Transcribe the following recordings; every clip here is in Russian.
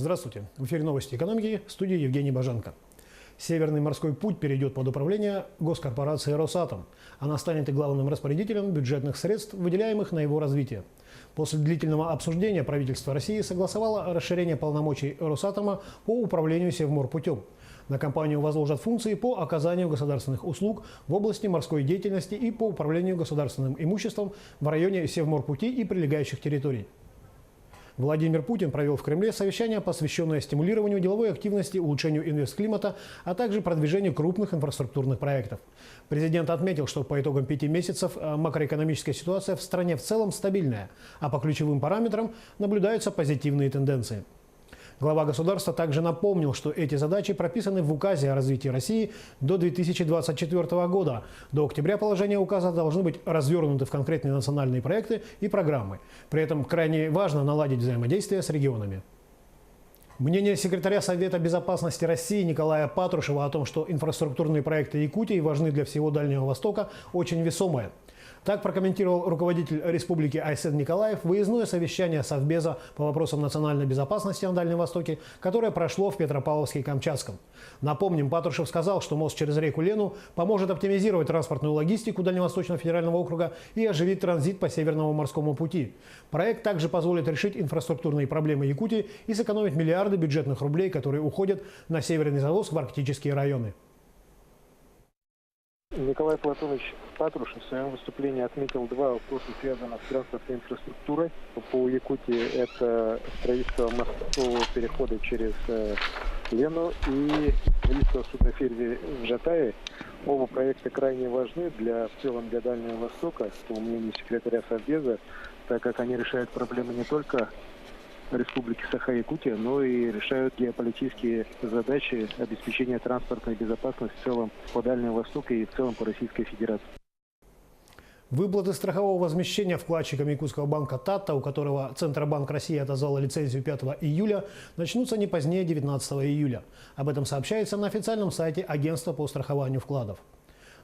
Здравствуйте. В эфире новости экономики, в студии Евгений Баженко. Северный морской путь перейдет под управление госкорпорации «Росатом». Она станет и главным распорядителем бюджетных средств, выделяемых на его развитие. После длительного обсуждения правительство России согласовало расширение полномочий «Росатома» по управлению Севморпутем. На компанию возложат функции по оказанию государственных услуг в области морской деятельности и по управлению государственным имуществом в районе Севморпути и прилегающих территорий. Владимир Путин провел в Кремле совещание, посвященное стимулированию деловой активности, улучшению инвестклимата, а также продвижению крупных инфраструктурных проектов. Президент отметил, что по итогам 5 месяцев макроэкономическая ситуация в стране в целом стабильная, а по ключевым параметрам наблюдаются позитивные тенденции. Глава государства также напомнил, что эти задачи прописаны в указе о развитии России до 2024 года. До октября положения указа должны быть развернуты в конкретные национальные проекты и программы. При этом крайне важно наладить взаимодействие с регионами. Мнение секретаря Совета безопасности России Николая Патрушева о том, что инфраструктурные проекты Якутии важны для всего Дальнего Востока, очень весомое. Так прокомментировал руководитель Республики Айсен Николаев выездное совещание Совбеза по вопросам национальной безопасности на Дальнем Востоке, которое прошло в Петропавловске и Камчатском. Напомним, Патрушев сказал, что мост через реку Лену поможет оптимизировать транспортную логистику Дальневосточного федерального округа и оживить транзит по Северному морскому пути. Проект также позволит решить инфраструктурные проблемы Якутии и сэкономить миллиарды бюджетных рублей, которые уходят на северный завоз в арктические районы. Николай Платонович Патрушев в своем выступлении отметил два вопроса, связанных с транспортной инфраструктурой. По Якутии это строительство мостового перехода через Лену и строительство судоферри в Жатае. Оба проекта крайне важны в целом для Дальнего Востока, по мнению секретаря Совбеза, так как они решают проблемы не только Республики Саха-Якутия, но и решают геополитические задачи обеспечения транспортной безопасности в целом по Дальнему Востоку и в целом по Российской Федерации. Выплаты страхового возмещения вкладчикам якутского банка «Татта», у которого Центробанк России отозвал лицензию 5 июля, начнутся не позднее 19 июля. Об этом сообщается на официальном сайте Агентства по страхованию вкладов.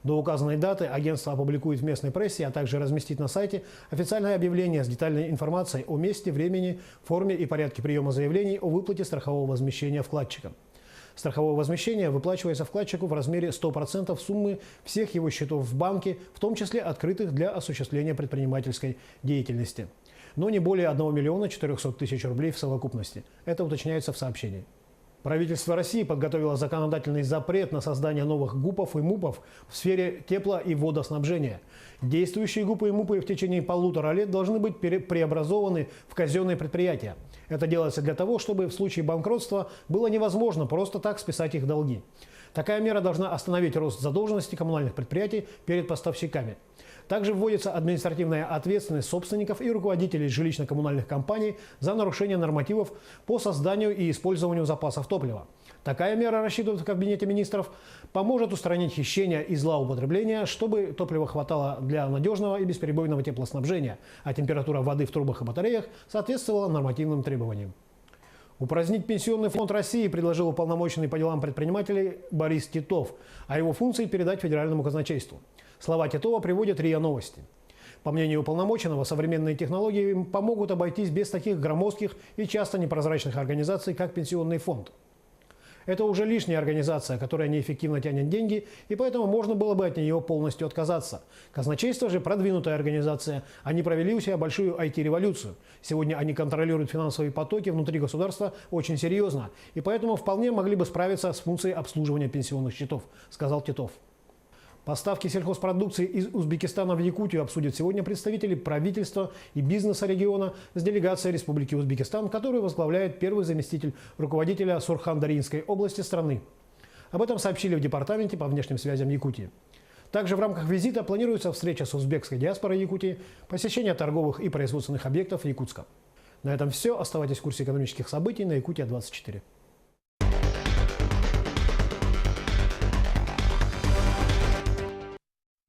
До указанной даты агентство опубликует в местной прессе, а также разместит на сайте официальное объявление с детальной информацией о месте, времени, форме и порядке приема заявлений о выплате страхового возмещения вкладчикам. Страховое возмещение выплачивается вкладчику в размере 100% суммы всех его счетов в банке, в том числе открытых для осуществления предпринимательской деятельности. Но не более 1 миллиона 400 тысяч рублей в совокупности. Это уточняется в сообщении. Правительство России подготовило законодательный запрет на создание новых ГУПов и МУПов в сфере тепло- и водоснабжения. Действующие ГУПы и МУПы в течение 1,5 лет должны быть преобразованы в казенные предприятия. Это делается для того, чтобы в случае банкротства было невозможно просто так списать их долги. Такая мера должна остановить рост задолженности коммунальных предприятий перед поставщиками. Также вводится административная ответственность собственников и руководителей жилищно-коммунальных компаний за нарушение нормативов по созданию и использованию запасов топлива. Такая мера, рассчитывают в Кабинете министров, поможет устранить хищения и злоупотребления, чтобы топлива хватало для надежного и бесперебойного теплоснабжения, а температура воды в трубах и батареях соответствовала нормативным требованиям. Упразднить Пенсионный фонд России предложил уполномоченный по делам предпринимателей Борис Титов, а его функции передать федеральному казначейству. Слова Титова приводят РИА Новости. По мнению уполномоченного, современные технологии им помогут обойтись без таких громоздких и часто непрозрачных организаций, как Пенсионный фонд. Это уже лишняя организация, которая неэффективно тянет деньги, и поэтому можно было бы от нее полностью отказаться. Казначейство же продвинутая организация. Они провели у себя большую IT-революцию. Сегодня они контролируют финансовые потоки внутри государства очень серьезно, и поэтому вполне могли бы справиться с функцией обслуживания пенсионных счетов, сказал Титов. Поставки сельхозпродукции из Узбекистана в Якутию обсудят сегодня представители правительства и бизнеса региона с делегацией Республики Узбекистан, которую возглавляет первый заместитель руководителя Сурхан-Даринской области страны. Об этом сообщили в Департаменте по внешним связям Якутии. Также в рамках визита планируется встреча с узбекской диаспорой Якутии, посещение торговых и производственных объектов Якутска. На этом все. Оставайтесь в курсе экономических событий на Якутия 24.